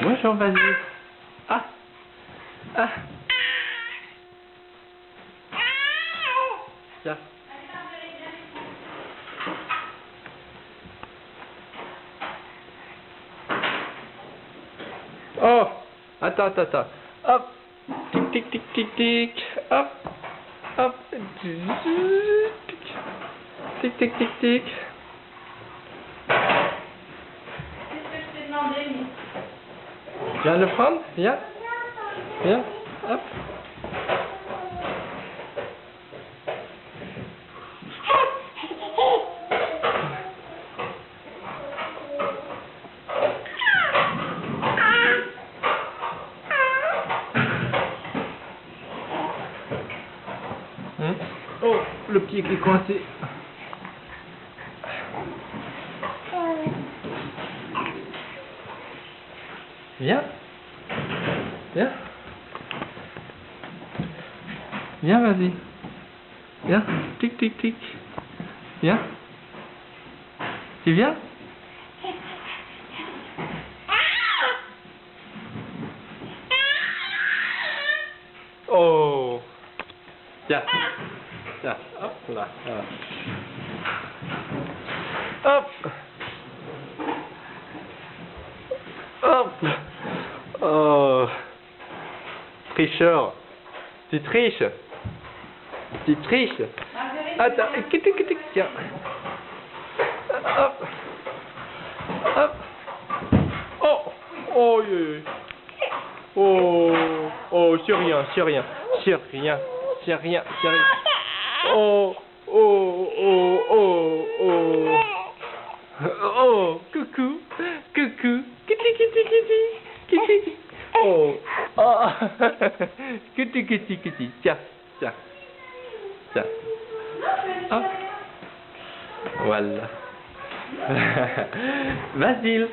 Bonjour, vas-y. Ah. Ah. Tiens. Oh. Attends. Hop. Tic, tic, tic, tic, tic. Hop. Hop. Tic, tic, tic, tic. Qu'est-ce que je t'ai demandé, Miss? Viens le prendre, viens. Viens, hop. Oh, le pied qui est coincé. Viens. Viens. Viens, vas-y. Viens. Tic, tic, tic. Viens. Tu viens? Oh. Tiens. Tiens. Hop là. Voilà. Hop. Hop. Oh. Tricheur. Tu triches. Tu triches. Attends. Tiens. Hop. Hop. Oh. Oh. Oh. Oh. C'est rien. Oh. Oh. Oh. Coucou. Kitty. Oh. Oh. Kitty. Tiens. Hop. Voilà. Basile.